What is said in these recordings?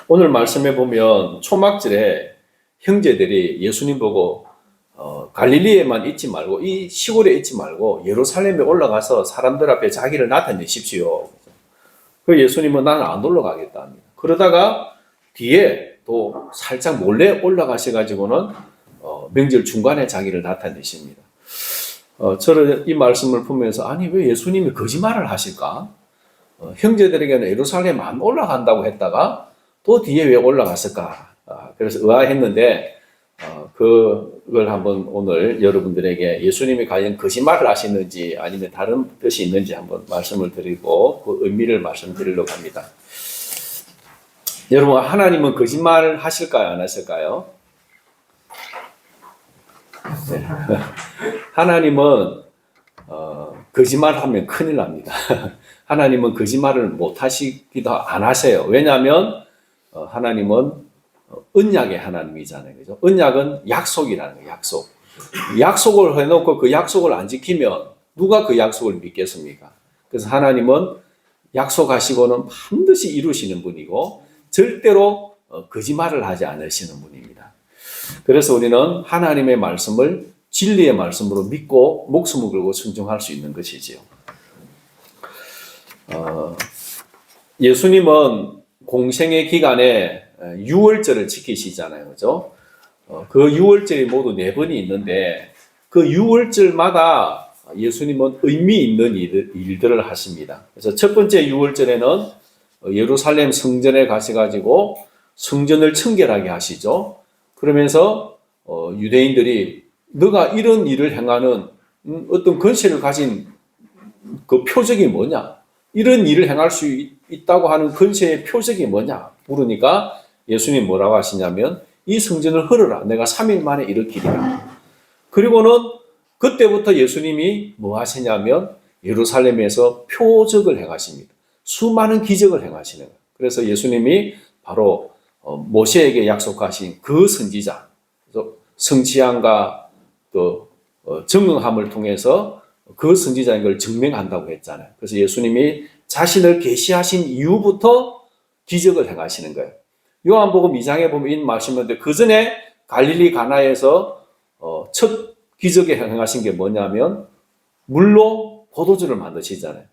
오늘 말씀해 보면 초막절에 형제들이 예수님 보고 갈릴리에만 있지 말고 이 시골에 있지 말고 예루살렘에 올라가서 사람들 앞에 자기를 나타내십시오. 그 예수님은 나는 안 올라가겠다 합니다. 그러다가 뒤에 또 살짝 몰래 올라가셔가지고는 명절 중간에 자기를 나타내십니다. 저는 이 말씀을 보면서 아니 왜 예수님이 거짓말을 하실까? 형제들에게는 예루살렘 안 올라간다고 했다가 또 뒤에 왜 올라갔을까? 그래서 의아했는데 그걸 한번 오늘 여러분들에게 예수님이 과연 거짓말을 하시는지 아니면 다른 뜻이 있는지 한번 말씀을 드리고 그 의미를 말씀드리려고 합니다. 여러분, 하나님은 거짓말을 하실까요? 안 하실까요? 네. 하나님은 거짓말하면 큰일 납니다. 하나님은 거짓말을 못 하시기도 안 하세요. 왜냐하면 하나님은 언약의 하나님이잖아요. 그죠? 언약은 약속이라는 거예요. 약속. 약속을 해놓고 그 약속을 안 지키면 누가 그 약속을 믿겠습니까? 그래서 하나님은 약속하시고는 반드시 이루시는 분이고 절대로 거짓말을 하지 않으시는 분입니다. 그래서 우리는 하나님의 말씀을 진리의 말씀으로 믿고 목숨을 걸고 순종할 수 있는 것이지요. 예수님은 공생의 기간에 유월절을 지키시잖아요. 그죠? 그 유월절이 모두 4번이 있는데 그 유월절마다 예수님은 의미 있는 일들을 하십니다. 그래서 첫 번째 유월절에는 예루살렘 성전에 가셔가지고 성전을 청결하게 하시죠. 그러면서 유대인들이 너가 이런 일을 행하는 어떤 권세를 가진 그 표적이 뭐냐? 이런 일을 행할 수 있다고 하는 권세의 표적이 뭐냐? 물으니까 예수님 뭐라고 하시냐면 이 성전을 헐어라. 내가 3일 만에 일으키리라. 그리고는 그때부터 예수님이 뭐 하시냐면 예루살렘에서 표적을 행하십니다. 수많은 기적을 행하시는 거예요. 그래서 예수님이 바로 모세에게 약속하신 그 선지자, 성취함과 또 정응함을 통해서 그 선지자인 걸 증명한다고 했잖아요. 그래서 예수님이 자신을 계시하신 이후부터 기적을 행하시는 거예요. 요한복음 2장에 보면 이 말씀인데 그 전에 갈릴리 가나에서 첫 기적에 행하신 게 뭐냐면 물로 포도주를 만드시잖아요.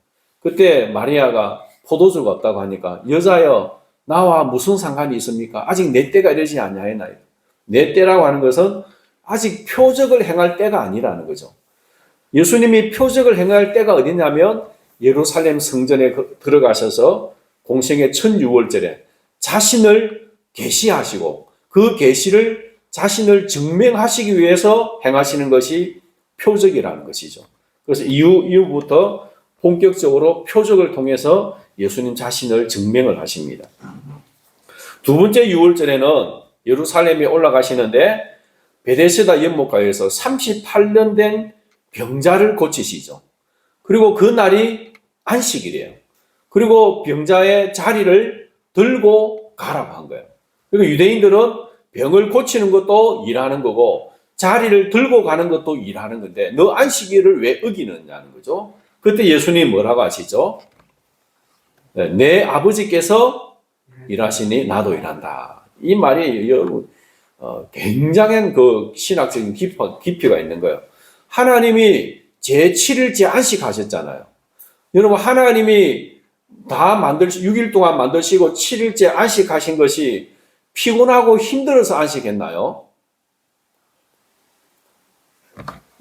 그때 마리아가 포도주가 없다고 하니까 여자여 나와 무슨 상관이 있습니까? 아직 내 때가 이르지 아니하였나요? 내 때라고 하는 것은 아직 표적을 행할 때가 아니라는 거죠. 예수님이 표적을 행할 때가 어디냐면 예루살렘 성전에 들어가셔서 공생의 첫 유월절에 자신을 계시하시고 그 계시를 자신을 증명하시기 위해서 행하시는 것이 표적이라는 것이죠. 그래서 이후부터 본격적으로 표적을 통해서 예수님 자신을 증명을 하십니다. 두 번째 유월절에는 예루살렘에 올라가시는데 베데스다 연못가에서 38년 된 병자를 고치시죠. 그리고 그 날이 안식일이에요. 그리고 병자의 자리를 들고 가라고 한 거예요. 그리고 유대인들은 병을 고치는 것도 일하는 거고 자리를 들고 가는 것도 일하는 건데 너 안식일을 왜 어기느냐는 거죠. 그때 예수님이 뭐라고 하시죠? 내 아버지께서 일하시니 나도 일한다. 이 말이 여러분 굉장한 그 신학적인 깊이가 있는 거예요. 하나님이 제7일째 안식하셨잖아요. 여러분 하나님이 다 6일 동안 만드시고 7일째 안식하신 것이 피곤하고 힘들어서 안식했나요?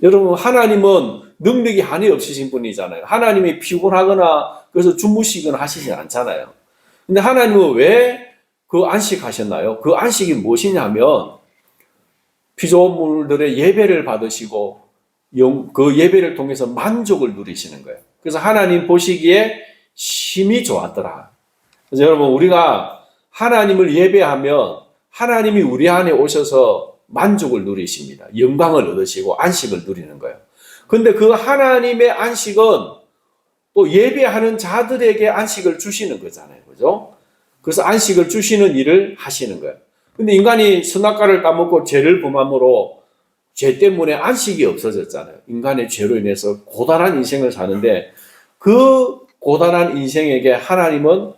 여러분 하나님은 능력이 한이 없으신 분이잖아요. 하나님이 피곤하거나 그래서 주무시거나 하시지 않잖아요. 근데 하나님은 왜 그 안식하셨나요? 그 안식이 무엇이냐면 피조물들의 예배를 받으시고 그 예배를 통해서 만족을 누리시는 거예요. 그래서 하나님 보시기에 심히 좋았더라. 그래서 여러분 우리가 하나님을 예배하면 하나님이 우리 안에 오셔서 만족을 누리십니다. 영광을 얻으시고 안식을 누리는 거예요. 근데 그 하나님의 안식은 또 예배하는 자들에게 안식을 주시는 거잖아요. 그죠? 그래서 안식을 주시는 일을 하시는 거예요. 근데 인간이 선악과를 따먹고 죄를 범함으로 죄 때문에 안식이 없어졌잖아요. 인간의 죄로 인해서 고단한 인생을 사는데 그 고단한 인생에게 하나님은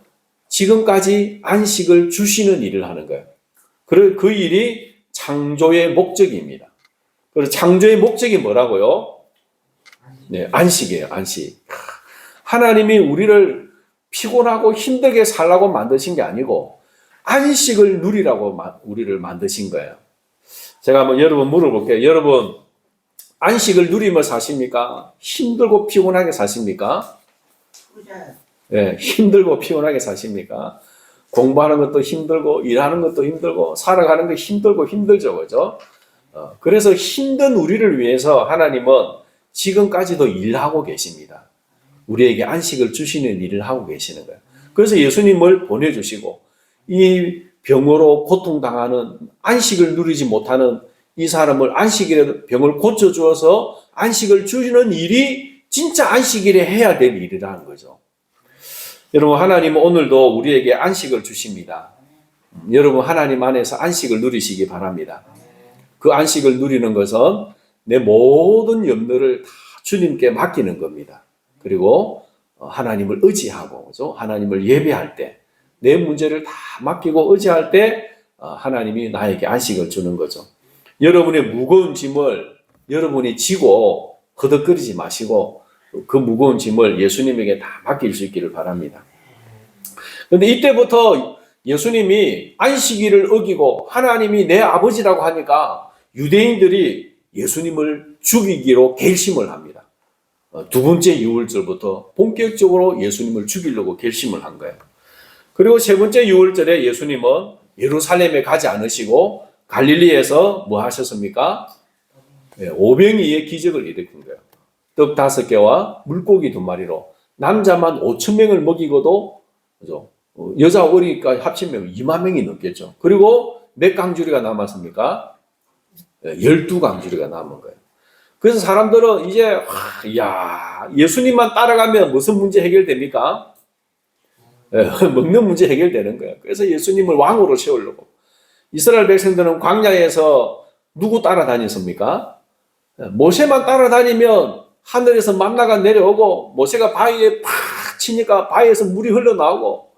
지금까지 안식을 주시는 일을 하는 거예요. 그 일이 창조의 목적입니다. 그래서 창조의 목적이 뭐라고요? 네, 안식이에요, 안식. 하나님이 우리를 피곤하고 힘들게 살라고 만드신 게 아니고 안식을 누리라고 우리를 만드신 거예요. 제가 한번 여러분 물어볼게요. 여러분 안식을 누리며 사십니까? 힘들고 피곤하게 사십니까? 네, 힘들고 피곤하게 사십니까? 공부하는 것도 힘들고 일하는 것도 힘들고 살아가는 게 힘들고 힘들죠, 그죠? 그래서 힘든 우리를 위해서 하나님은 지금까지도 일하고 계십니다. 우리에게 안식을 주시는 일을 하고 계시는 거예요. 그래서 예수님을 보내주시고 이 병으로 고통당하는 안식을 누리지 못하는 이 사람을 안식일에 병을 고쳐주어서 안식을 주시는 일이 진짜 안식일에 해야 될 일이라는 거죠. 여러분 하나님은 오늘도 우리에게 안식을 주십니다. 여러분 하나님 안에서 안식을 누리시기 바랍니다. 그 안식을 누리는 것은 내 모든 염려를 다 주님께 맡기는 겁니다. 그리고 하나님을 의지하고 그죠? 하나님을 예배할 때 내 문제를 다 맡기고 의지할 때 하나님이 나에게 안식을 주는 거죠. 여러분의 무거운 짐을 여러분이 지고 허덕거리지 마시고 그 무거운 짐을 예수님에게 다 맡길 수 있기를 바랍니다. 그런데 이때부터 예수님이 안식일을 어기고 하나님이 내 아버지라고 하니까 유대인들이 예수님을 죽이기로 결심을 합니다. 두 번째 유월절부터 본격적으로 예수님을 죽이려고 결심을 한 거예요. 그리고 세 번째 유월절에 예수님은 예루살렘에 가지 않으시고 갈릴리에서 뭐 하셨습니까? 오병이의 기적을 일으킨 거예요. 떡 5개와 물고기 2마리로 남자만 5,000명을 먹이고도 그죠? 여자 어리니까 합치면 2만 명이 넘겠죠. 그리고 몇 강주리가 남았습니까? 12강주리가 남은 거예요. 그래서 사람들은 이제 예수님만 따라가면 무슨 문제 해결됩니까? 먹는 문제 해결되는 거예요. 그래서 예수님을 왕으로 세우려고. 이스라엘 백성들은 광야에서 누구 따라다녔습니까? 모세만 따라다니면 하늘에서 만나가 내려오고 모세가 바위에 팍 치니까 바위에서 물이 흘러나오고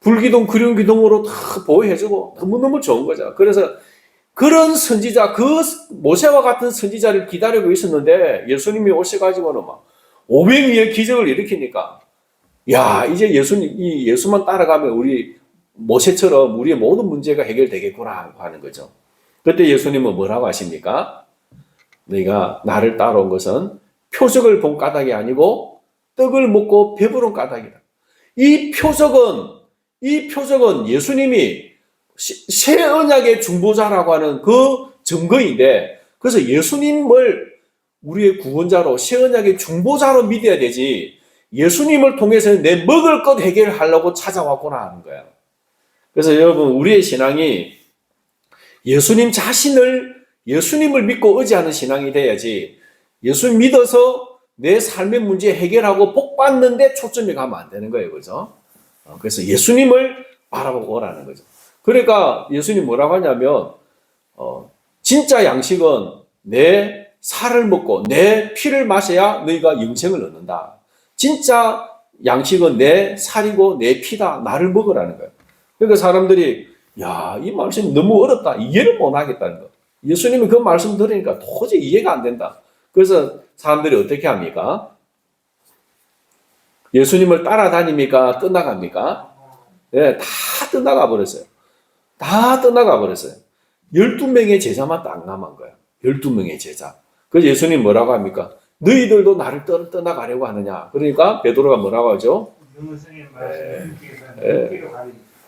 불기둥 구름기둥으로 다 보호해주고 너무너무 좋은 거죠. 그래서 그런 선지자, 그 모세와 같은 선지자를 기다리고 있었는데 예수님이 오셔가지고는 막 500위의 기적을 일으키니까 이제 예수만 따라가면 우리 모세처럼 우리의 모든 문제가 해결되겠구나 하는 거죠. 그때 예수님은 뭐라고 하십니까? 네가 나를 따라온 것은 표적을 본 까닭이 아니고 떡을 먹고 배부른 까닭이다. 이 표적은 예수님이 새 언약의 중보자라고 하는 그 증거인데 그래서 예수님을 우리의 구원자로 새 언약의 중보자로 믿어야 되지 예수님을 통해서 내 먹을 것 해결하려고 찾아왔구나 하는 거예요. 그래서 여러분 우리의 신앙이 예수님을 믿고 의지하는 신앙이 돼야지 예수 믿어서 내 삶의 문제 해결하고 복 받는데 초점이 가면 안 되는 거예요. 그죠? 그래서 예수님을 바라보고 오라는 거죠. 그러니까 예수님 뭐라고 하냐면 진짜 양식은 내 살을 먹고 내 피를 마셔야 너희가 영생을 얻는다. 진짜 양식은 내 살이고 내 피다. 나를 먹으라는 거예요. 그러니까 사람들이 이 말씀이 너무 어렵다. 이해를 못 하겠다는 거. 예수님이 그 말씀 들으니까 도저히 이해가 안 된다. 그래서 사람들이 어떻게 합니까? 예수님을 따라다닙니까? 떠나갑니까? 네, 다 떠나가 버렸어요. 12명의 제자만 딱 남은 거예요. 12명의 제자. 그래서 예수님 뭐라고 합니까? 너희들도 나를 떠나가려고 하느냐? 그러니까 베드로가 뭐라고 하죠?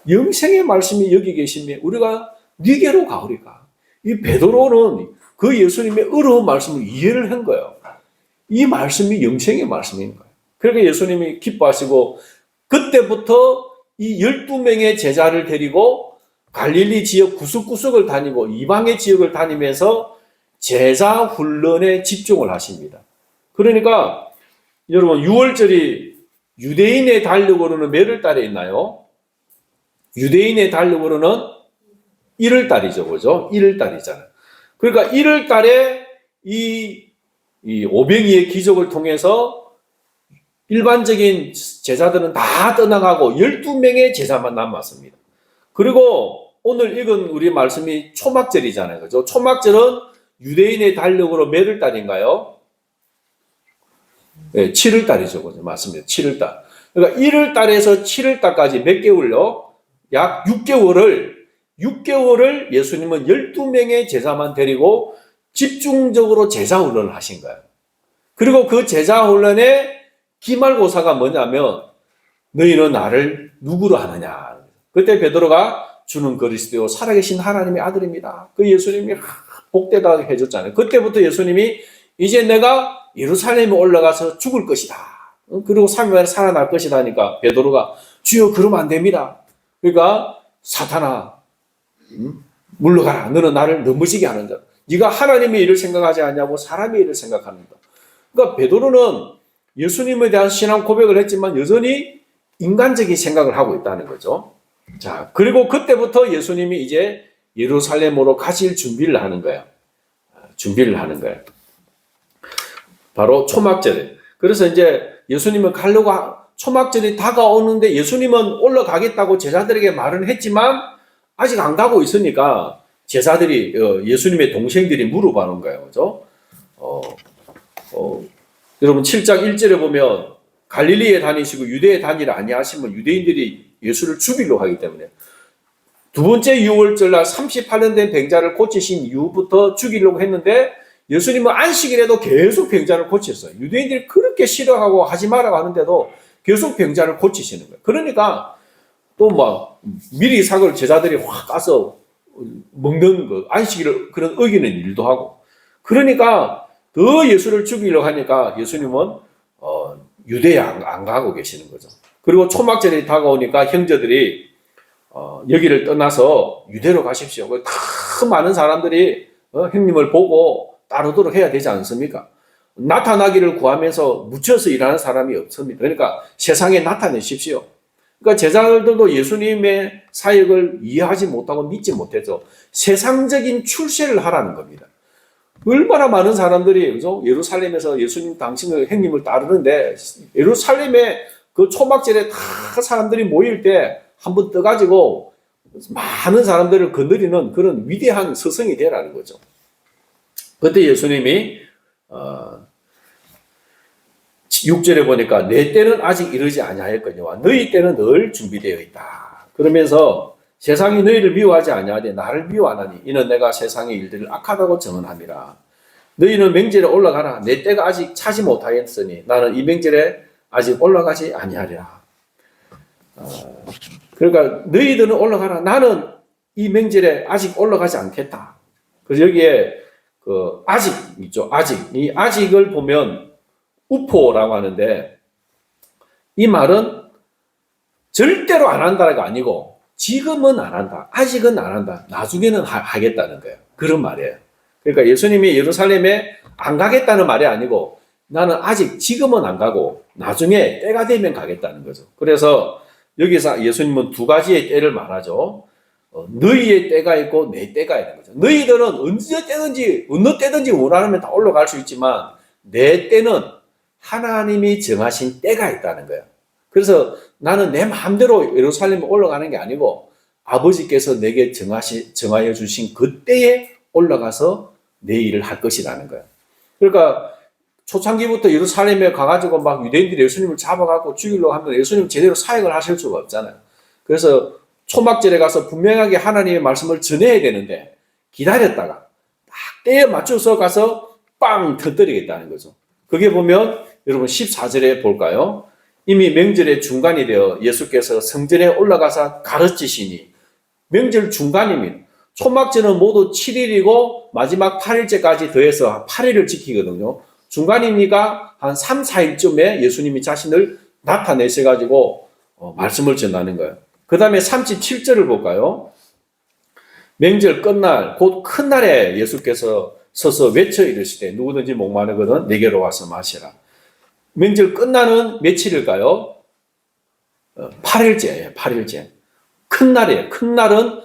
영생의 말씀이 여기 계시면 우리가 네게로 가오리까? 이 베드로는 그 예수님의 어려운 말씀을 이해를 한 거예요. 이 말씀이 영생의 말씀인 거예요. 그러니까 예수님이 기뻐하시고 그때부터 이 12명의 제자를 데리고 갈릴리 지역 구석구석을 다니고 이방의 지역을 다니면서 제자 훈련에 집중을 하십니다. 그러니까 여러분 6월절이 유대인의 달력으로는 몇월 달에 있나요? 유대인의 달력으로는 1월 달이죠. 그죠? 1월 달이잖아요. 그러니까 1월 달에 이 오병이의 기적을 통해서 일반적인 제자들은 다 떠나가고 12명의 제자만 남았습니다. 그리고 오늘 읽은 우리 말씀이 초막절이잖아요. 그죠? 초막절은 유대인의 달력으로 몇월 달인가요? 네, 7월 달이죠. 그죠? 맞습니다. 7월 달. 그러니까 1월 달에서 7월 달까지 몇 개월요? 약 6개월을 예수님은 12명의 제자만 데리고 집중적으로 제자 훈련을 하신 거예요. 그리고 그 제자 훈련의 기말고사가 뭐냐면 너희는 나를 누구로 하느냐. 그때 베드로가 주는 그리스도 살아계신 하나님의 아들입니다. 그 예수님이 복되다 해줬잖아요. 그때부터 예수님이 이제 내가 예루살렘에 올라가서 죽을 것이다. 그리고 3일 만에 살아날 것이다 하니까 베드로가 주여 그러면 안 됩니다. 그러니까 사탄아 물러가라. 너는 나를 넘어지게 하는 자. 네가 하나님의 일을 생각하지 않냐고 사람의 일을 생각합니다. 그러니까 베드로는 예수님에 대한 신앙 고백을 했지만 여전히 인간적인 생각을 하고 있다는 거죠. 자, 그리고 그때부터 예수님이 이제 예루살렘으로 가실 준비를 하는 거예요. 준비를 하는 거예요. 바로 초막절에. 그래서 이제 예수님은 가려고 초막절이 다가오는데 예수님은 올라가겠다고 제자들에게 말은 했지만 아직 안 가고 있으니까 제자들이 예수님의 동생들이 물어보는 거예요. 그죠? 여러분 7장 1절에 보면 갈릴리에 다니시고 유대에 다니라 아니하시면 유대인들이 예수를 죽이려고 하기 때문에 두 번째 유월절 날 38년 된 병자를 고치신 이후부터 죽이려고 했는데 예수님은 안식일에도 계속 병자를 고쳤어요. 유대인들이 그렇게 싫어하고 하지 말라고 하는데도 계속 병자를 고치시는 거예요. 그러니까 또 막 미리 사걸 제자들이 확 가서 먹는 거 안식일을 그런 어기는 일도 하고 그러니까 더 예수를 죽이려고 하니까 예수님은 유대에 안 가고 계시는 거죠. 그리고 초막절이 다가오니까 형제들이 여기를 떠나서 유대로 가십시오. 다 많은 사람들이 형님을 보고 따르도록 해야 되지 않습니까? 나타나기를 구하면서 묻혀서 일하는 사람이 없습니다. 그러니까 세상에 나타내십시오. 그러니까 제자들도 예수님의 사역을 이해하지 못하고 믿지 못해서 세상적인 출세를 하라는 겁니다. 얼마나 많은 사람들이 그죠? 예루살렘에서 예수님 당신을 형님을 따르는데 예루살렘에 그 초막절에 다 사람들이 모일 때 한번 떠가지고 많은 사람들을 거느리는 그런 위대한 스승이 되라는 거죠. 그때 예수님이 6절에 보니까 내 때는 아직 이르지 아니하였거니와 너희 때는 늘 준비되어 있다. 그러면서 세상이 너희를 미워하지 아니하되 나를 미워하나니 이는 내가 세상의 일들을 악하다고 증언함이라. 너희는 명절에 올라가라. 내 때가 아직 차지 못하였으니 나는 이 명절에 아직 올라가지 아니하리라. 그러니까 너희들은 올라가라. 나는 이 명절에 아직 올라가지 않겠다. 그래서 여기에 그 아직 있죠. 아직. 이 아직을 보면 우포라고 하는데 이 말은 절대로 안 한다가 아니고 지금은 안 한다. 아직은 안 한다. 나중에는 하겠다는 거예요. 그런 말이에요. 그러니까 예수님이 예루살렘에 안 가겠다는 말이 아니고 나는 아직 지금은 안 가고 나중에 때가 되면 가겠다는 거죠. 그래서 여기서 예수님은 두 가지의 때를 말하죠. 너희의 때가 있고 내 때가 있는 거죠. 너희들은 언제 때든지 어느 때든지 원하면 다 올라갈 수 있지만 내 때는 하나님이 정하신 때가 있다는 거예요. 그래서 나는 내 마음대로 예루살렘에 올라가는 게 아니고 아버지께서 내게 정하여 주신 그 때에 올라가서 내 일을 할 것이라는 거예요. 그러니까 초창기부터 예루살렘에 가가지고 막 유대인들이 예수님을 잡아가고 죽이려고 하면 예수님 제대로 사역을 하실 수가 없잖아요. 그래서 초막절에 가서 분명하게 하나님의 말씀을 전해야 되는데 기다렸다가 딱 때에 맞춰서 가서 빵 터뜨리겠다는 거죠. 그게 보면 여러분 14절에 볼까요? 이미 명절의 중간이 되어 예수께서 성전에 올라가서 가르치시니 명절 중간입니다. 초막절은 모두 7일이고 마지막 8일째까지 더해서 8일을 지키거든요. 중간이니까 한 3, 4일쯤에 예수님이 자신을 나타내셔가지고 말씀을 전하는 거예요. 그 다음에 37절을 볼까요? 명절 끝날 곧 큰 날에 예수께서 서서 외쳐 이르시되 누구든지 목마르거든 내게로 와서 마시라. 명절 끝나는 며칠일까요? 8일째예요. 8일째. 큰 날이에요. 큰 날은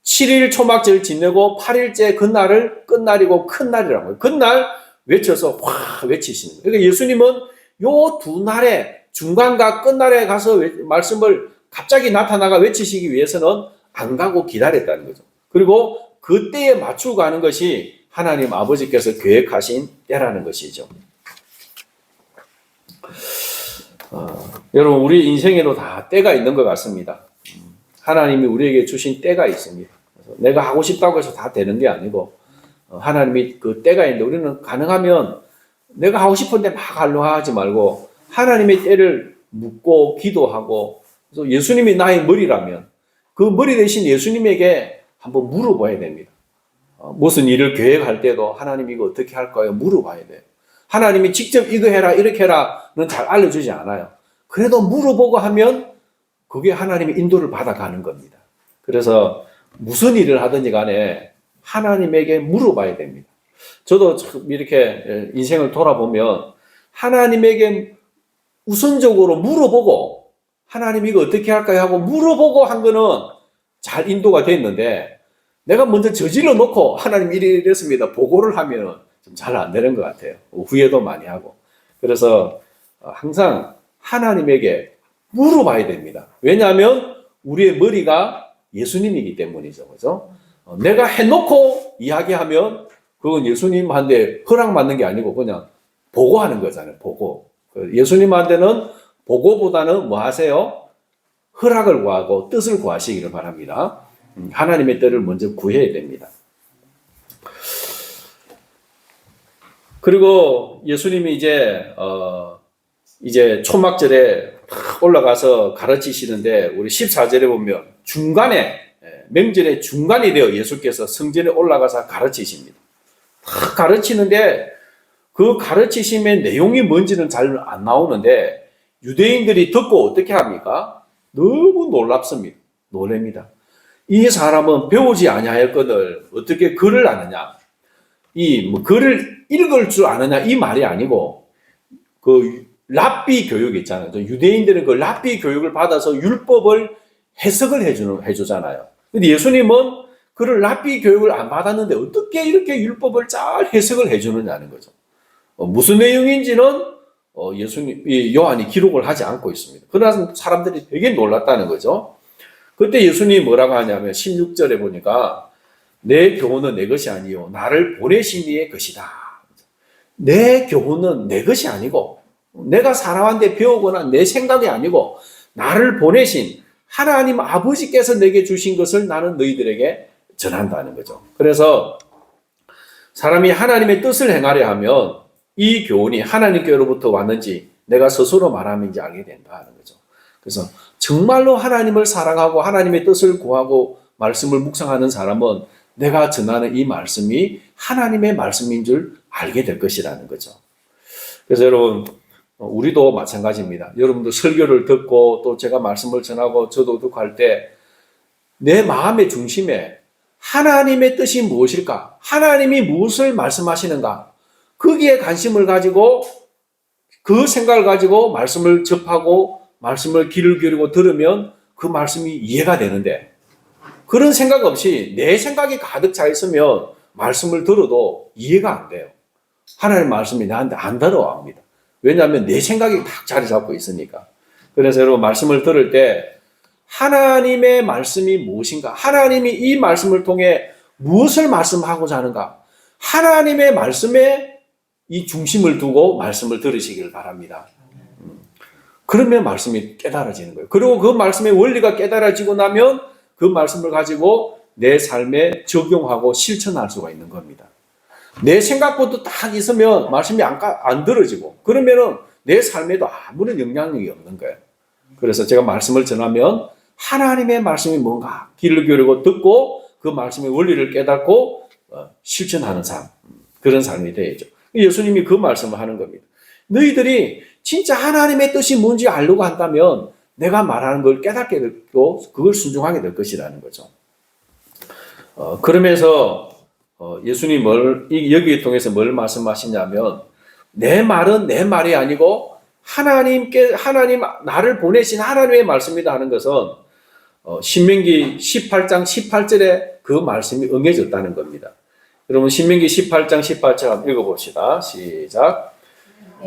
7일 초막절 지내고 8일째 그날을 끝날이고 큰 날이라고 해요. 그날 외쳐서 확 외치시는 거예요. 그러니까 예수님은 요 두 날에 중간과 끝날에 가서 말씀을 갑자기 나타나가 외치시기 위해서는 안 가고 기다렸다는 거죠. 그리고 그 때에 맞추고 가는 것이 하나님 아버지께서 계획하신 때라는 것이죠. 여러분, 우리 인생에도 다 때가 있는 것 같습니다. 하나님이 우리에게 주신 때가 있습니다. 내가 하고 싶다고 해서 다 되는 게 아니고 하나님이 그 때가 있는데 우리는 가능하면 내가 하고 싶은데 막 하려고 하지 말고 하나님의 때를 묻고 기도하고, 그래서 예수님이 나의 머리라면 그 머리 대신 예수님에게 한번 물어봐야 됩니다. 무슨 일을 계획할 때도 하나님 이거 어떻게 할까요? 물어봐야 돼요. 하나님이 직접 이거 해라 이렇게 해라는 잘 알려주지 않아요. 그래도 물어보고 하면 그게 하나님의 인도를 받아가는 겁니다. 그래서 무슨 일을 하든지 간에 하나님에게 물어봐야 됩니다. 저도 이렇게 인생을 돌아보면 하나님에게 우선적으로 물어보고 하나님 이거 어떻게 할까요 하고 물어보고 한 거는 잘 인도가 됐는데, 내가 먼저 저질러 놓고 하나님 이랬습니다 보고를 하면 좀 잘 안 되는 것 같아요. 후회도 많이 하고. 그래서 항상 하나님에게 물어봐야 됩니다. 왜냐하면 우리의 머리가 예수님이기 때문이죠. 그죠? 내가 해놓고 이야기하면 그건 예수님한테 허락받는 게 아니고 그냥 보고하는 거잖아요. 보고. 예수님한테는 보고보다는 뭐 하세요? 허락을 구하고 뜻을 구하시기를 바랍니다. 하나님의 뜻을 먼저 구해야 됩니다. 그리고 예수님이 이제 초막절에 올라가서 가르치시는데 우리 14절에 보면 중간에, 명절의 중간이 되어 예수께서 성전에 올라가서 가르치십니다. 다 가르치는데 그 가르치심의 내용이 뭔지는 잘 안 나오는데 유대인들이 듣고 어떻게 합니까? 너무 놀랍습니다. 놀랍니다. 이 사람은 배우지 아니하였거늘 어떻게 글을 아느냐? 글을 읽을 줄 아느냐? 이 말이 아니고 그 랍비 교육 있잖아요. 유대인들은 그 랍비 교육을 받아서 율법을 해석을 해주잖아요. 근데 예수님은 그를 랍비 교육을 안 받았는데 어떻게 이렇게 율법을 잘 해석을 해주느냐는 거죠. 무슨 내용인지는 요한이 기록을 하지 않고 있습니다. 그러나 사람들이 되게 놀랐다는 거죠. 그때 예수님이 뭐라고 하냐면 16절에 보니까 내 교훈은 내 것이 아니요 나를 보내신 이의 것이다. 내 교훈은 내 것이 아니고 내가 사람한테 배우거나 내 생각이 아니고 나를 보내신 하나님 아버지께서 내게 주신 것을 나는 너희들에게 전한다는 거죠. 그래서 사람이 하나님의 뜻을 행하려 하면 이 교훈이 하나님께로부터 왔는지 내가 스스로 말하는지 알게 된다는 거죠. 그래서 정말로 하나님을 사랑하고 하나님의 뜻을 구하고 말씀을 묵상하는 사람은 내가 전하는 이 말씀이 하나님의 말씀인 줄 알게 될 것이라는 거죠. 그래서 여러분, 우리도 마찬가지입니다. 여러분도 설교를 듣고 또 제가 말씀을 전하고 저도 듣고 할 때 내 마음의 중심에 하나님의 뜻이 무엇일까? 하나님이 무엇을 말씀하시는가? 거기에 관심을 가지고 그 생각을 가지고 말씀을 접하고 말씀을 귀를 기울이고 들으면 그 말씀이 이해가 되는데 그런 생각 없이 내 생각이 가득 차 있으면 말씀을 들어도 이해가 안 돼요. 하나님의 말씀이 나한테 안 들어옵니다. 왜냐하면 내 생각이 딱 자리 잡고 있으니까. 그래서 여러분 말씀을 들을 때 하나님의 말씀이 무엇인가? 하나님이 이 말씀을 통해 무엇을 말씀하고자 하는가? 하나님의 말씀에 이 중심을 두고 말씀을 들으시길 바랍니다. 그러면 말씀이 깨달아지는 거예요. 그리고 그 말씀의 원리가 깨달아지고 나면 그 말씀을 가지고 내 삶에 적용하고 실천할 수가 있는 겁니다. 내 생각부터 딱 있으면 말씀이 안 들어지고 그러면은 내 삶에도 아무런 영향력이 없는 거예요. 그래서 제가 말씀을 전하면 하나님의 말씀이 뭔가 귀를 기울이고 듣고 그 말씀의 원리를 깨닫고 실천하는 삶, 그런 삶이 되야죠. 예수님이 그 말씀을 하는 겁니다. 너희들이 진짜 하나님의 뜻이 뭔지 알려고 한다면 내가 말하는 걸 깨닫게 되고 그걸 순종하게 될 것이라는 거죠. 그러면서 예수님이 여기에 통해서 뭘 말씀하시냐면 내 말은 내 말이 아니고 하나님 나를 보내신 하나님의 말씀이다 하는 것은 신명기 18장 18절에 그 말씀이 응해졌다는 겁니다. 여러분 신명기 18장 18절 한번 읽어봅시다. 시작.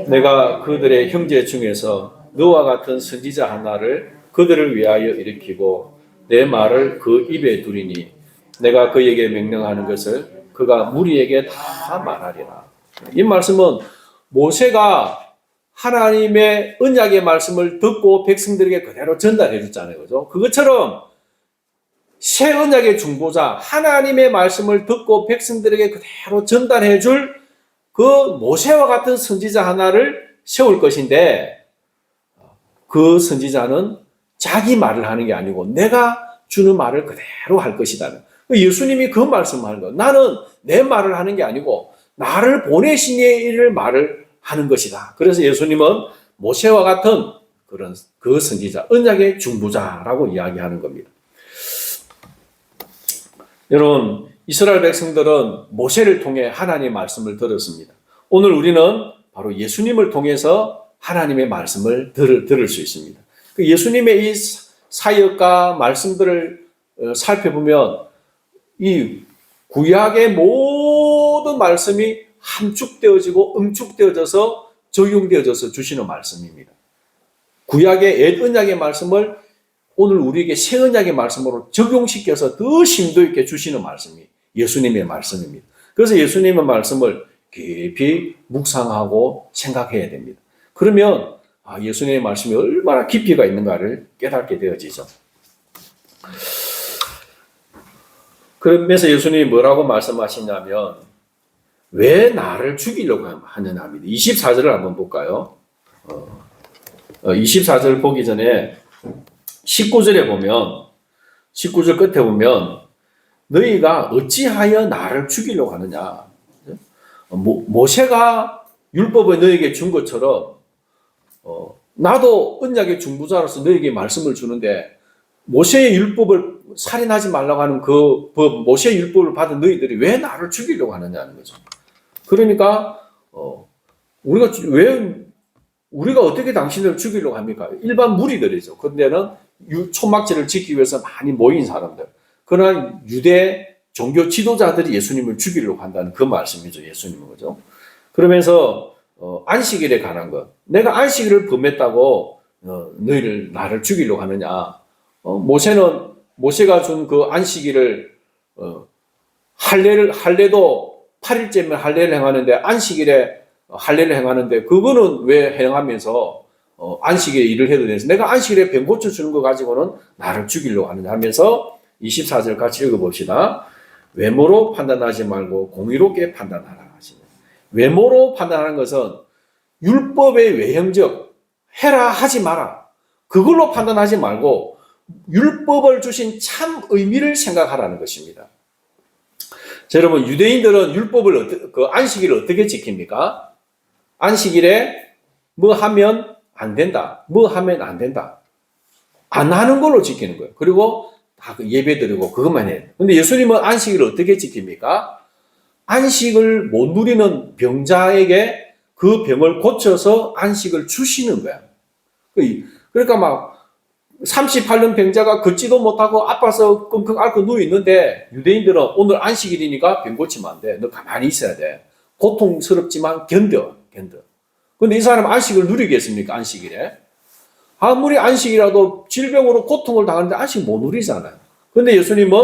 내가 그들의 형제 중에서 너와 같은 선지자 하나를 그들을 위하여 일으키고 내 말을 그 입에 두리니 내가 그에게 명령하는 것을 그가 무리에게 다 말하리라. 이 말씀은 모세가 하나님의 언약의 말씀을 듣고 백성들에게 그대로 전달해 줬잖아요. 그죠? 그것처럼 새 언약의 중보자 하나님의 말씀을 듣고 백성들에게 그대로 전달해 줄 그 모세와 같은 선지자 하나를 세울 것인데 그 선지자는 자기 말을 하는 게 아니고 내가 주는 말을 그대로 할 것이다. 예수님이 그 말씀을 하는 거예요. 나는 내 말을 하는 게 아니고 나를 보내신 이를 말을 하는 것이다. 그래서 예수님은 모세와 같은 그런 그 선지자, 언약의 중보자라고 이야기하는 겁니다. 여러분, 이스라엘 백성들은 모세를 통해 하나님의 말씀을 들었습니다. 오늘 우리는 바로 예수님을 통해서 하나님의 말씀을 들을 수 있습니다. 예수님의 이 사역과 말씀들을 살펴보면 이 구약의 모든 말씀이 함축되어지고 응축되어져서 적용되어져서 주시는 말씀입니다. 구약의 옛 언약의 말씀을 오늘 우리에게 새 언약의 말씀으로 적용시켜서 더 심도 있게 주시는 말씀이 예수님의 말씀입니다. 그래서 예수님의 말씀을 깊이 묵상하고 생각해야 됩니다. 그러면 예수님의 말씀이 얼마나 깊이가 있는가를 깨닫게 되어지죠. 그러면서 예수님이 뭐라고 말씀하시냐면 왜 나를 죽이려고 하느냐 합니다. 24절을 한번 볼까요? 24절 보기 전에 19절에 보면 19절 끝에 보면 너희가 어찌하여 나를 죽이려고 하느냐. 모세가 율법을 너희에게 준 것처럼 나도 언약의 중보자로서 너희에게 말씀을 주는데 모세의 율법을 살인하지 말라고 하는 그 법, 모세의 율법을 받은 너희들이 왜 나를 죽이려고 하느냐는 거죠. 그러니까 우리가 어떻게 당신을 죽이려고 합니까? 일반 무리들이죠. 그런데는 초막절을 지키기 위해서 많이 모인 사람들. 그러나 유대 종교 지도자들이 예수님을 죽이려고 한다는 그 말씀이죠. 예수님은 그죠. 그러면서 안식일에 관한 것. 내가 안식일을 범했다고 너희를 나를 죽이려고 하느냐. 모세가 준 그 안식일을 할례도 8일째면 할례를 행하는데 안식일에 할례를 행하는데 그거는 왜 행하면서 안식일에 일을 해도 되는지 내가 안식일에 병 고쳐주는 거 가지고는 나를 죽이려고 하느냐 하면서 24절 같이 읽어봅시다. 외모로 판단하지 말고 공의롭게 판단하라 하시네. 외모로 판단하는 것은 율법의 외형적 해라 하지 마라 그걸로 판단하지 말고 율법을 주신 참 의미를 생각하라는 것입니다. 자, 여러분 유대인들은 율법을 그 안식일을 어떻게 지킵니까? 안식일에 뭐 하면 안 된다. 뭐 하면 안 된다. 안 하는 걸로 지키는 거예요. 그리고 다 예배 드리고 그것만 해요. 근데 예수님은 안식일을 어떻게 지킵니까? 안식을 못 누리는 병자에게 그 병을 고쳐서 안식을 주시는 거야. 그러니까 막 38년 병자가 걷지도 못하고 아파서 끙끙 앓고 누워 있는데 유대인들은 오늘 안식일이니까 병 고치면 안 돼. 너 가만히 있어야 돼. 고통스럽지만 견뎌. 근데 이 사람 안식을 누리겠습니까? 안식일에? 아무리 안식이라도 질병으로 고통을 당하는데 안식 못 누리잖아요. 근데 예수님은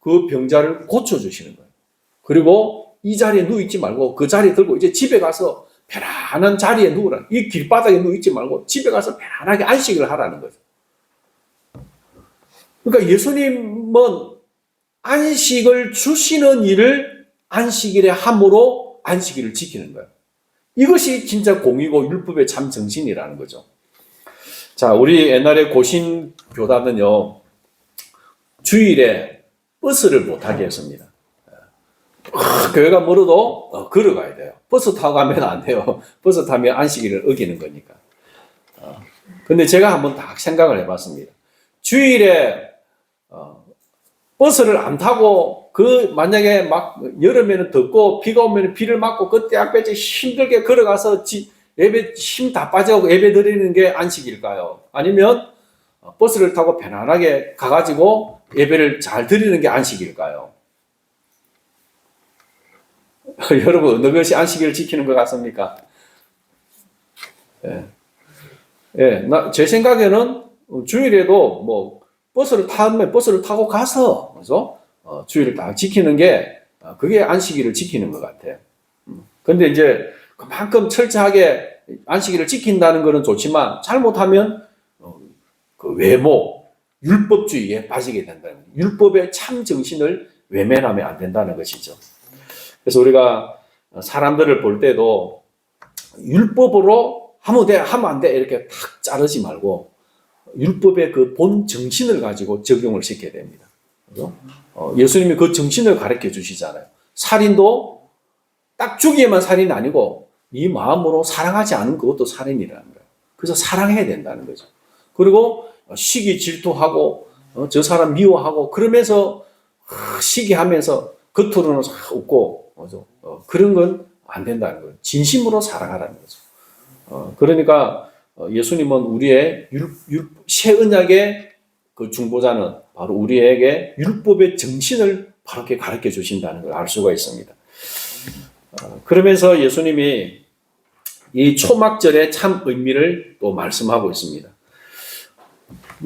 그 병자를 고쳐주시는 거예요. 그리고 이 자리에 누워있지 말고 그 자리에 들고 이제 집에 가서 편안한 자리에 누우라. 이 길바닥에 누워있지 말고 집에 가서 편안하게 안식을 하라는 거죠. 그러니까 예수님은 안식을 주시는 일을 안식일에 함으로 안식일을 지키는 거예요. 이것이 진짜 공의고 율법의 참 정신이라는 거죠. 자, 우리 옛날에 고신 교단은요, 주일에 버스를 못 타게 했습니다. 교회가 멀어도 걸어가야 돼요. 버스 타고 가면 안 돼요. 버스 타면 안식일을 어기는 거니까. 근데 제가 한번 딱 생각을 해봤습니다. 주일에 버스를 안 타고 만약에 막 여름에는 덥고 비가 오면 비를 맞고 그때 앞에 힘들게 걸어가서 예배 힘 다 빠져고 예배 드리는 게 안식일까요? 아니면 버스를 타고 편안하게 가가지고 예배를 잘 드리는 게 안식일까요? 여러분 어느 것이 안식일을 지키는 것 같습니까? 예. 예, 제 생각에는 주일에도 뭐 버스를 타면 버스를 타고 가서 그죠? 주일을 딱 지키는 게 그게 안식일을 지키는 것 같아요. 근데 이제 그만큼 철저하게 안식일을 지킨다는 것은 좋지만 잘못하면 그 외모, 율법주의에 빠지게 된다는 거예요. 율법의 참 정신을 외면하면 안 된다는 것이죠. 그래서 우리가 사람들을 볼 때도 율법으로 하면 돼, 하면 안 돼 이렇게 탁 자르지 말고 율법의 그 본 정신을 가지고 적용을 시켜야 됩니다. 그죠? 예수님이 그 정신을 가르쳐 주시잖아요. 살인도 딱 죽이면 살인이 아니고 이 마음으로 사랑하지 않은 그것도 살인이라는 거예요. 그래서 사랑해야 된다는 거죠. 그리고 시기 질투하고 저 사람 미워하고 그러면서 시기하면서 겉으로는 웃고 그런 건 안 된다는 거예요. 진심으로 사랑하라는 거죠. 그러니까 예수님은 우리의 새 언약의 그 중보자는 바로 우리에게 율법의 정신을 바르게 가르쳐 주신다는 걸 알 수가 있습니다. 그러면서 예수님이 이 초막절의 참 의미를 또 말씀하고 있습니다.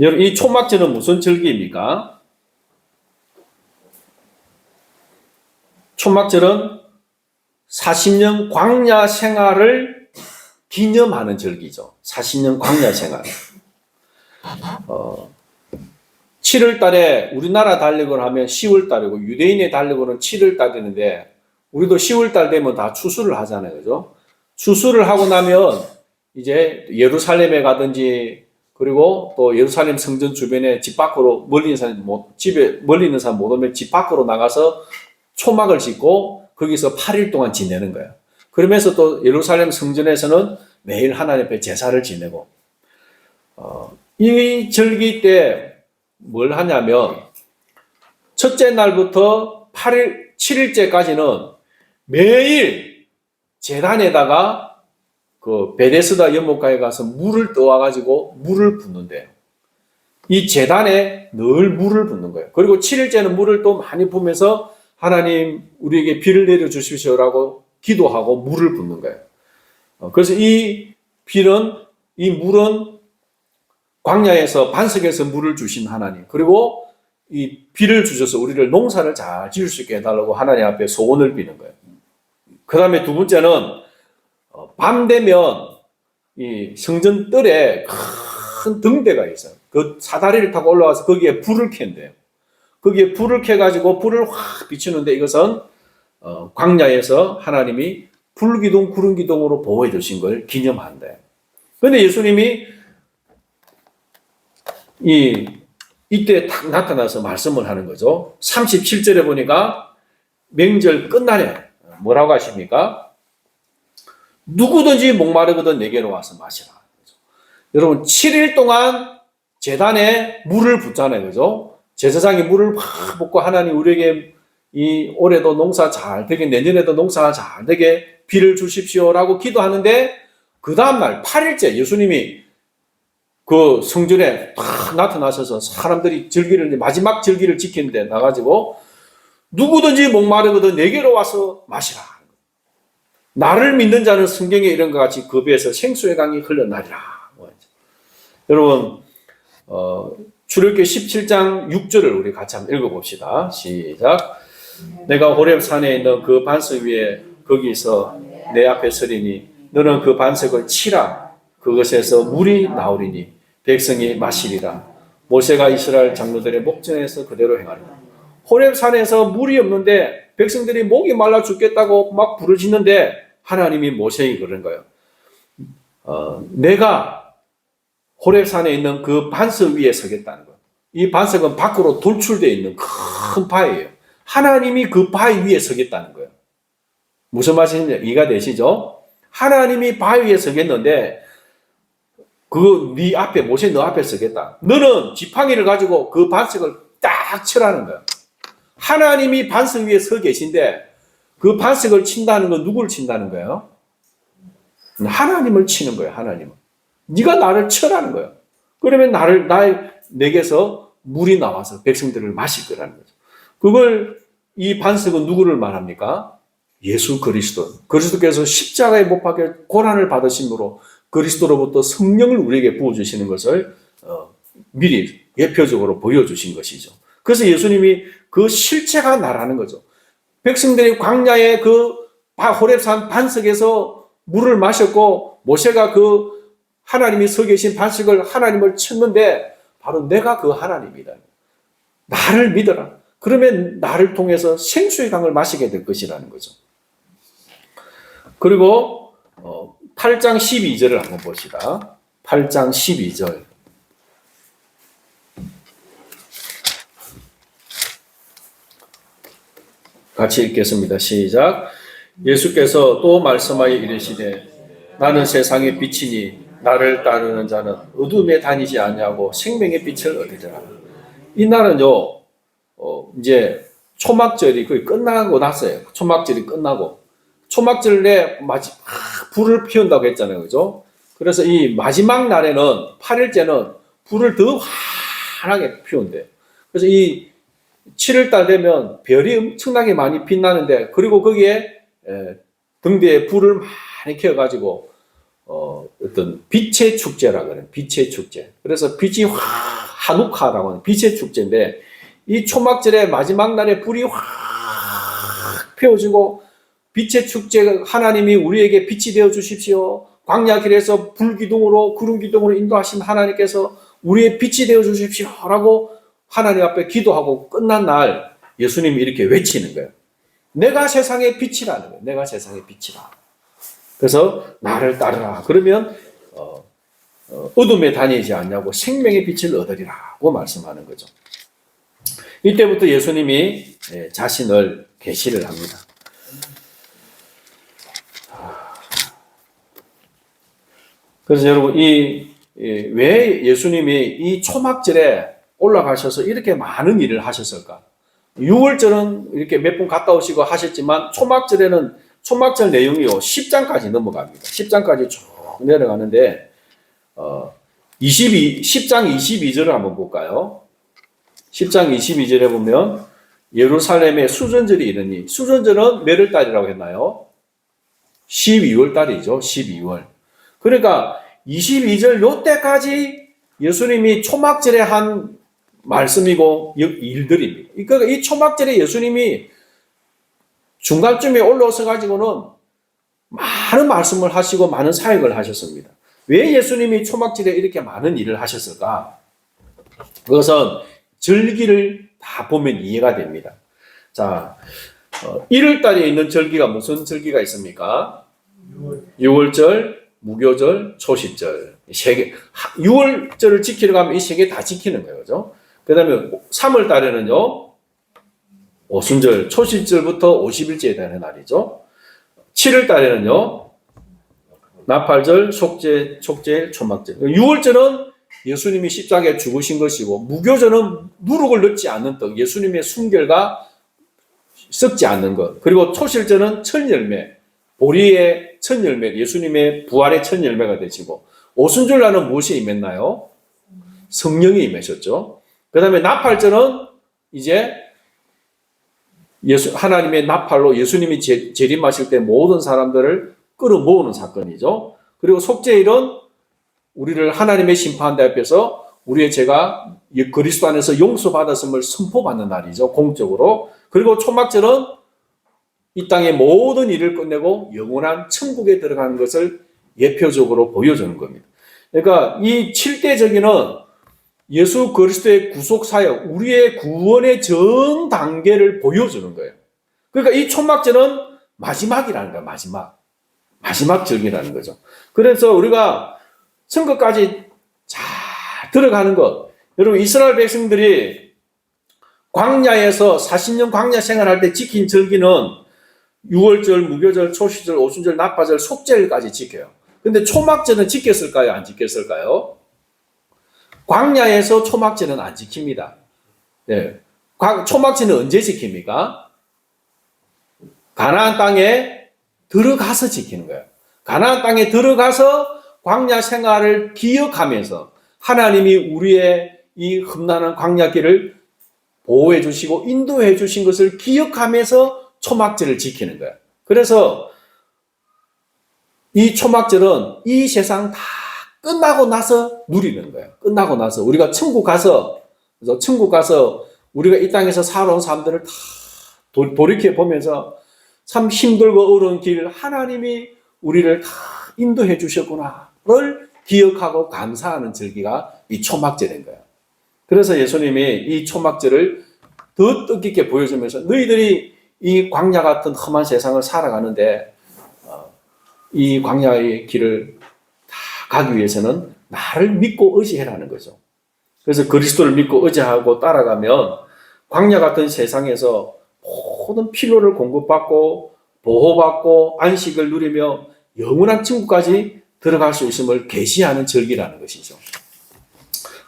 여러분, 이 초막절은 무슨 절기입니까? 초막절은 40년 광야 생활을 기념하는 절기죠. 40년 광야 생활. 7월 달에 우리나라 달력을 하면 10월 달이고 유대인의 달력으로는 7월 달이는데 우리도 10월 달 되면 다 추수를 하잖아요. 그죠? 추수를 하고 나면 이제 예루살렘에 가든지 그리고 또 예루살렘 성전 주변에 집 밖으로 멀리 있는 사람 집에 멀리 있는 사람 못 오면 집 밖으로 나가서 초막을 짓고 거기서 8일 동안 지내는 거예요. 그러면서 또 예루살렘 성전에서는 매일 하나님 앞에 제사를 지내고 이 절기 때 뭘 하냐면 첫째 날부터 8일, 7일째까지는 매일 제단에다가 그 베데스다 연못가에 가서 물을 떠와가지고 물을 붓는데요. 이 제단에 늘 물을 붓는 거예요. 그리고 7일째는 물을 또 많이 부으면서 하나님 우리에게 비를 내려 주십시오라고 기도하고 물을 붓는 거예요. 그래서 이 물은 광야에서 반석에서 물을 주신 하나님 그리고 이 비를 주셔서 우리를 농사를 잘 지을 수 있게 해달라고 하나님 앞에 소원을 비는 거예요. 그 다음에 두 번째는 밤 되면 이 성전 뜰에 큰 등대가 있어요. 그 사다리를 타고 올라와서 거기에 불을 켠대요. 거기에 불을 켜가지고 불을 확 비추는데 이것은 광야에서 하나님이 불기둥 구름기둥으로 보호해 주신 걸 기념한대요. 그런데 예수님이 이때 딱 나타나서 말씀을 하는 거죠. 37절에 보니까 명절 끝날에 뭐라고 하십니까? 누구든지 목마르거든 내게로 와서 마시라. 여러분 7일 동안 제단에 물을 붓잖아요. 그죠? 제사장이 물을 막 붓고 하나님 우리에게 이 올해도 농사 잘 되게 내년에도 농사 잘 되게 비를 주십시오라고 기도하는데 그 다음날 8일째 예수님이 그 성전에 딱 나타나셔서 사람들이 마지막 절기를 지키는데 나가지고 누구든지 목마르거든 내게로 와서 마시라. 나를 믿는 자는 성경에 이런 것 같이 그 배에서 생수의 강이 흘러나리라. 여러분 출애굽기 17장 6절을 우리 같이 한번 읽어봅시다. 시작. 내가 호렙 산에 있는 그 반석 위에 거기서 내 앞에 서리니 너는 그 반석을 치라. 그것에서 물이 나오리니 백성이 마시리라. 모세가 이스라엘 장로들의 목전에서 그대로 행하리라. 호렙 산에서 물이 없는데 백성들이 목이 말라 죽겠다고 막 부르짖는데 하나님이 모세에게 그런 거예요. 내가 호렙 산에 있는 그 반석 위에 서겠다는 거예요. 이 반석은 밖으로 돌출되어 있는 큰 바위예요. 하나님이 그 바위 위에 서겠다는 거예요. 무슨 말씀인지 이해가 되시죠? 하나님이 바위 위에 서겠는데 네 앞에 모세 너 앞에 서겠다. 너는 지팡이를 가지고 그 반석을 딱 치라는 거야. 하나님이 반석 위에 서 계신데 그 반석을 친다는 건 누굴 친다는 거예요? 하나님을 치는 거예요. 하나님은. 네가 나를 쳐라는 거예요. 그러면 내게서 물이 나와서 백성들을 마실 거라는 거죠. 그걸 이 반석은 누구를 말합니까? 예수 그리스도. 그리스도께서 십자가에 못 박혀 고난을 받으심으로 그리스도로부터 성령을 우리에게 부어주시는 것을 미리 예표적으로 보여주신 것이죠. 그래서 예수님이 그 실체가 나라는 거죠. 백성들이 광야의 그 호렙산 반석에서 물을 마셨고 모세가 그 하나님이 서 계신 반석을 하나님을 쳤는데 바로 내가 그 하나님이다. 나를 믿어라. 그러면 나를 통해서 생수의 강을 마시게 될 것이라는 거죠. 그리고 8장 12절을 한번 봅시다. 8장 12절. 같이 읽겠습니다. 시작. 예수께서 또 말씀하여 이르시되 나는 세상의 빛이니 나를 따르는 자는 어둠에 다니지 아니하고 생명의 빛을 얻으리라. 이 날은요, 이제 초막절이 거의 끝나고 났어요. 초막절이 끝나고 초막절에 불을 피운다고 했잖아요, 그죠? 그래서 이 마지막 날에는 8일째는 불을 더 환하게 피운대요. 그래서 이 7월달 되면 별이 엄청나게 많이 빛나는데, 그리고 거기에 등대에 불을 많이 켜가지고 어떤 빛의 축제라 그래요. 빛의 축제. 그래서 빛이 하누카라고 하는 빛의 축제인데, 이 초막절의 마지막 날에 불이 확 피워지고 빛의 축제, 하나님이 우리에게 빛이 되어 주십시오. 광야 길에서 불기둥으로 구름 기둥으로 인도하신 하나님께서 우리의 빛이 되어 주십시오라고 하나님 앞에 기도하고 끝난 날 예수님이 이렇게 외치는 거예요. 내가 세상의 빛이라는 거예요. 내가 세상의 빛이라. 그래서 나를 따르라. 그러면 어둠에 다니지 않냐고 생명의 빛을 얻으리라고 말씀하는 거죠. 이때부터 예수님이 자신을 계시를 합니다. 그래서 여러분, 왜 예수님이 이 초막절에 올라가셔서 이렇게 많은 일을 하셨을까? 6월절은 이렇게 몇 번 갔다 오시고 하셨지만 초막절에는 초막절 내용이요 10장까지 넘어갑니다. 10장까지 쭉 내려가는데 10장 22절을 한번 볼까요? 10장 22절에 보면 예루살렘에 수전절이 이르니, 수전절은 몇월 달이라고 했나요? 12월 달이죠. 12월. 그러니까 22절 요때까지 예수님이 초막절에 한 말씀이고 일들입니다. 그러니까 이 초막절에 예수님이 중간쯤에 올라오셔 가지고는 많은 말씀을 하시고 많은 사역을 하셨습니다. 왜 예수님이 초막절에 이렇게 많은 일을 하셨을까? 그것은 절기를 다 보면 이해가 됩니다. 자, 1월 달에 있는 절기가 무슨 절기가 있습니까? 6월절, 무교절, 초시절. 3개. 6월절을 지키려고 하면 이 3개 다 지키는 거예요. 그죠? 그 다음에 3월 달에는요, 오순절, 초시절부터 50일째에 되는 날이죠. 7월 달에는요, 나팔절, 속죄일, 초막절. 6월절은 예수님이 십자가에 죽으신 것이고, 무교절은 누룩을 넣지 않는 떡, 예수님의 순결과 썩지 않는 것. 그리고 초실절은 첫 열매, 보리의 첫 열매, 예수님의 부활의 첫 열매가 되시고, 오순절날은 무엇이 임했나요? 성령이 임하셨죠. 그 다음에 나팔절은 이제 하나님의 나팔로 예수님이 재림하실 때 모든 사람들을 끌어모으는 사건이죠. 그리고 속죄일은 우리를 하나님의 심판대 앞에서 우리의 죄가 그리스도 안에서 용서받았음을 선포받는 날이죠. 공적으로. 그리고 초막절은 이 땅의 모든 일을 끝내고 영원한 천국에 들어가는 것을 예표적으로 보여주는 겁니다. 그러니까 이 7대 절기는 예수 그리스도의 구속 사역, 우리의 구원의 전 단계를 보여주는 거예요. 그러니까 이 초막절은 마지막이라는 거예요. 마지막 절기라는 거죠. 그래서 우리가 선거까지 잘 들어가는 것. 여러분, 이스라엘 백성들이 광야에서 40년 광야 생활할 때 지킨 절기는 6월절, 무교절, 초시절, 오순절, 나팔절, 속죄일까지 지켜요. 근데 초막절은 지켰을까요? 안 지켰을까요? 광야에서 초막절은 안 지킵니다. 네. 초막절은 언제 지킵니까? 가나안 땅에 들어가서 지키는 거예요. 가나안 땅에 들어가서 광야 생활을 기억하면서 하나님이 우리의 이 험난한 광야길을 보호해 주시고 인도해 주신 것을 기억하면서 초막절을 지키는 거예요. 그래서 이 초막절은 이 세상 다 끝나고 나서 누리는 거예요. 끝나고 나서 우리가 천국 가서 우리가 이 땅에서 살아온 사람들을 다 돌이켜 보면서 참 힘들고 어려운 길 하나님이 우리를 다 인도해 주셨구나를 기억하고 감사하는 절기가 이 초막절인 거예요. 그래서 예수님이 이 초막절을 더 뜻깊게 보여주면서 너희들이 이 광야 같은 험한 세상을 살아가는데 이 광야의 길을 다 가기 위해서는 나를 믿고 의지해라는 거죠. 그래서 그리스도를 믿고 의지하고 따라가면 광야 같은 세상에서 모든 필요를 공급받고 보호받고 안식을 누리며 영원한 천국까지 들어갈 수 있음을 계시하는 절기라는 것이죠.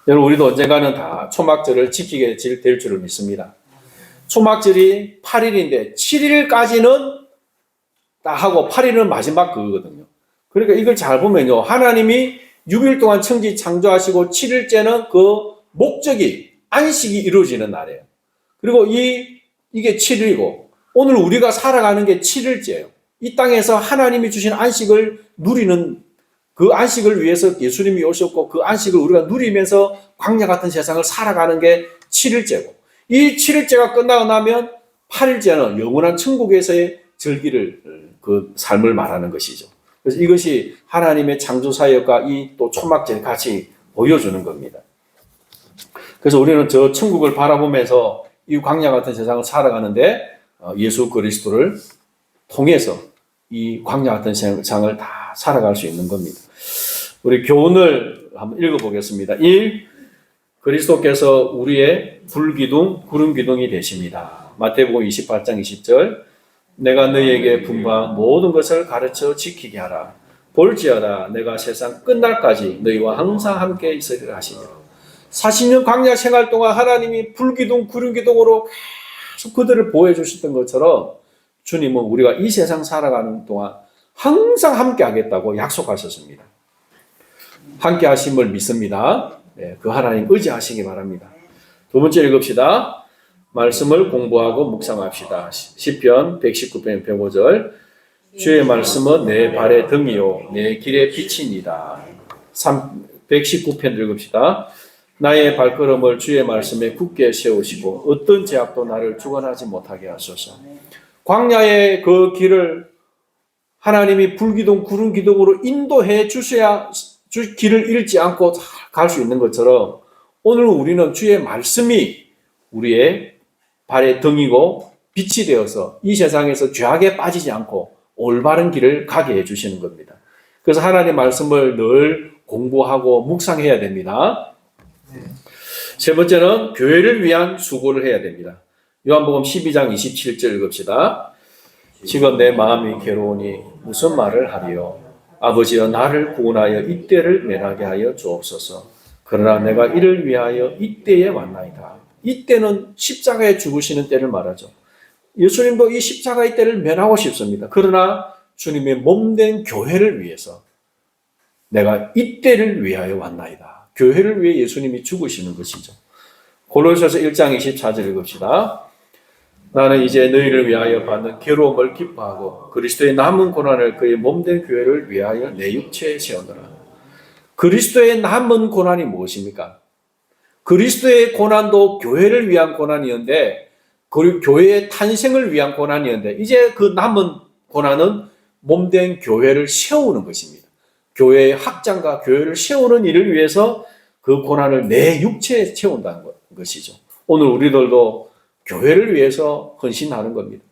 여러분 우리도 언젠가는 다 초막절을 지키게 될 줄을 믿습니다. 초막절이 8일인데 7일까지는 딱 하고 8일은 마지막 그거거든요. 그러니까 이걸 잘 보면요. 하나님이 6일 동안 천지 창조하시고 7일째는 그 목적이 안식이 이루어지는 날이에요. 그리고 이게 7일이고 오늘 우리가 살아가는 게 7일째예요. 이 땅에서 하나님이 주신 안식을 누리는 그 안식을 위해서 예수님이 오셨고 그 안식을 우리가 누리면서 광야 같은 세상을 살아가는 게 7일째고 이 7일째가 끝나고 나면 8일째는 영원한 천국에서의 절기를 그 삶을 말하는 것이죠. 그래서 이것이 하나님의 창조 사역과 이 또 초막절 같이 보여주는 겁니다. 그래서 우리는 저 천국을 바라보면서 이 광야 같은 세상을 살아가는데 예수 그리스도를 통해서 이 광야 같은 세상을 다 살아갈 수 있는 겁니다. 우리 교훈을 한번 읽어보겠습니다. 1. 그리스도께서 우리의 불기둥, 구름기둥이 되십니다. 마태복음 28장 20절 내가 너희에게 분부한 모든 것을 가르쳐 지키게 하라. 볼지어다 내가 세상 끝날까지 너희와 항상 함께 있으리라 하시니라. 40년 광야 생활 동안 하나님이 불기둥, 구름기둥으로 계속 그들을 보호해 주셨던 것처럼 주님은 우리가 이 세상 살아가는 동안 항상 함께 하겠다고 약속하셨습니다. 함께 하심을 믿습니다. 네, 그 하나님 의지하시기 바랍니다. 두 번째 읽읍시다. 말씀을 공부하고 묵상합시다. 시편 119편 105절 주의 말씀은 내 발의 등이요 내 길의 빛이니이다. 119편 읽읍시다. 나의 발걸음을 주의 말씀에 굳게 세우시고 어떤 제약도 나를 주관하지 못하게 하소서. 광야의 그 길을 하나님이 불기둥, 구름기둥으로 인도해 주셔야 길을 잃지 않고 갈 수 있는 것처럼 오늘 우리는 주의 말씀이 우리의 발의 등이고 빛이 되어서 이 세상에서 죄악에 빠지지 않고 올바른 길을 가게 해주시는 겁니다. 그래서 하나님의 말씀을 늘 공부하고 묵상해야 됩니다. 세 번째는 교회를 위한 수고를 해야 됩니다. 요한복음 12장 27절 읽읍시다. 지금 내 마음이 괴로우니 무슨 말을 하리요. 아버지여 나를 구원하여 이때를 면하게 하여 주옵소서. 그러나 내가 이를 위하여 이때에 왔나이다. 이때는 십자가에 죽으시는 때를 말하죠. 예수님도 이 십자가의 때를 면하고 싶습니다. 그러나 주님의 몸된 교회를 위해서 내가 이때를 위하여 왔나이다. 교회를 위해 예수님이 죽으시는 것이죠. 고린도서 1장 24절 읽읍시다. 나는 이제 너희를 위하여 받는 괴로움을 기뻐하고 그리스도의 남은 고난을 그의 몸된 교회를 위하여 내 육체에 세우노라. 그리스도의 남은 고난이 무엇입니까? 그리스도의 고난도 교회를 위한 고난이었는데 그 교회의 탄생을 위한 고난이었는데 이제 그 남은 고난은 몸된 교회를 세우는 것입니다. 교회의 확장과 교회를 세우는 일을 위해서 그 고난을 내 육체에 채운다는 것이죠. 오늘 우리들도 교회를 위해서 헌신하는 겁니다.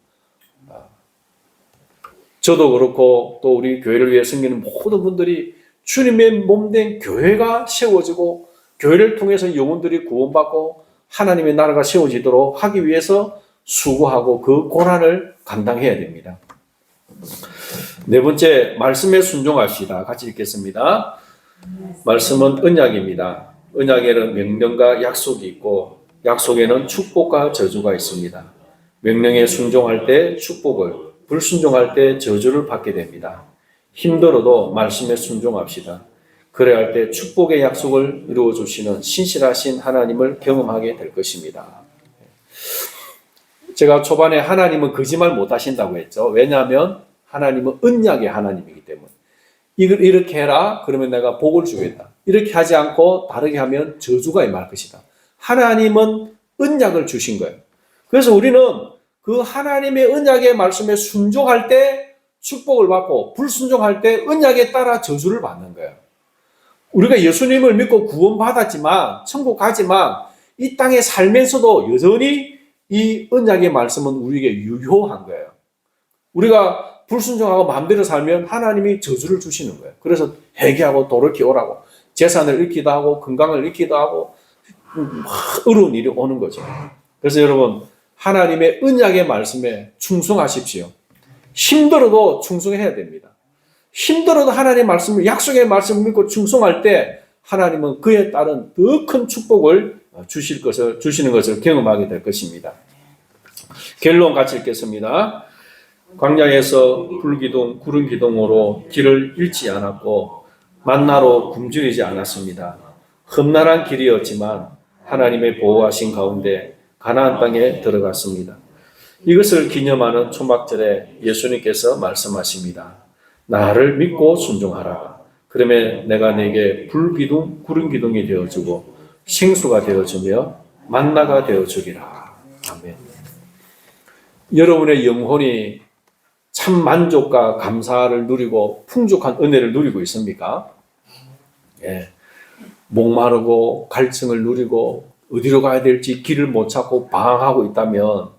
저도 그렇고 또 우리 교회를 위해 섬기는 모든 분들이 주님의 몸된 교회가 세워지고 교회를 통해서 영혼들이 구원받고 하나님의 나라가 세워지도록 하기 위해서 수고하고 그 고난을 감당해야 됩니다. 네 번째, 말씀에 순종합시다. 같이 읽겠습니다. 말씀은 언약입니다. 언약에는 명령과 약속이 있고 약속에는 축복과 저주가 있습니다. 명령에 순종할 때 축복을, 불순종할 때 저주를 받게 됩니다. 힘들어도 말씀에 순종합시다. 그래야 할 때 축복의 약속을 이루어 주시는 신실하신 하나님을 경험하게 될 것입니다. 제가 초반에 하나님은 거짓말 못 하신다고 했죠. 왜냐하면 하나님은 언약의 하나님이기 때문에. 이걸 이렇게 해라. 그러면 내가 복을 주겠다. 이렇게 하지 않고 다르게 하면 저주가 임할 것이다. 하나님은 언약을 주신 거예요. 그래서 우리는 그 하나님의 언약의 말씀에 순종할 때 축복을 받고 불순종할 때 언약에 따라 저주를 받는 거예요. 우리가 예수님을 믿고 구원받았지만 천국 가지만 이 땅에 살면서도 여전히 이 언약의 말씀은 우리에게 유효한 거예요. 우리가 불순종하고 마음대로 살면 하나님이 저주를 주시는 거예요. 그래서 회개하고 돌이켜 오라고 재산을 잃기도 하고 건강을 잃기도 하고 어려운 일이 오는 거죠. 그래서 여러분 하나님의 언약의 말씀에 충성하십시오. 힘들어도 충성해야 됩니다. 힘들어도 하나님의 말씀을 약속의 말씀을 믿고 충성할 때 하나님은 그에 따른 더 큰 축복을 주시는 것을 경험하게 될 것입니다. 결론 같이 읽겠습니다. 광야에서 불기둥, 구름기둥으로 길을 잃지 않았고 만나로 굶주리지 않았습니다. 험난한 길이었지만 하나님의 보호하신 가운데 가나안 땅에 들어갔습니다. 이것을 기념하는 초막절에 예수님께서 말씀하십니다. 나를 믿고 순종하라. 그러면 내가 내게 불기둥, 구름기둥이 되어주고 생수가 되어주며 만나가 되어주리라. 아멘. 여러분의 영혼이 참 만족과 감사를 누리고 풍족한 은혜를 누리고 있습니까? 예. 목마르고 갈증을 누리고 어디로 가야 될지 길을 못 찾고 방황하고 있다면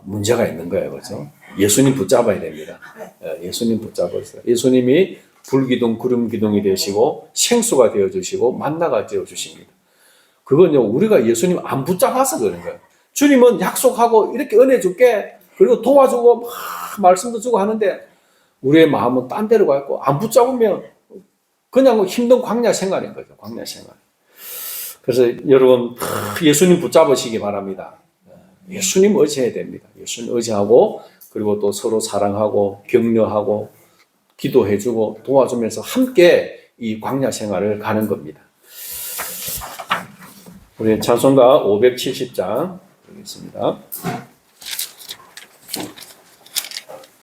문제가 있는 거예요. 그렇죠? 예수님 붙잡아야 됩니다. 예수님 붙잡았어요. 예수님이 불기둥, 구름기둥이 되시고 생수가 되어주시고 만나가 되어주십니다. 그건요, 우리가 예수님 안 붙잡아서 그런 거예요. 주님은 약속하고 이렇게 은혜 줄게 그리고 도와주고 막 말씀도 주고 하는데 우리의 마음은 딴 데로 가 있고 안 붙잡으면 그냥 힘든 광야 생활인 거죠. 광야 생활. 그래서 여러분 예수님 붙잡으시기 바랍니다. 예수님 의지해야 됩니다. 예수님 의지하고 그리고 또 서로 사랑하고 격려하고 기도해주고 도와주면서 함께 이 광야 생활을 가는 겁니다. 우리 찬송가 570장 읽겠습니다.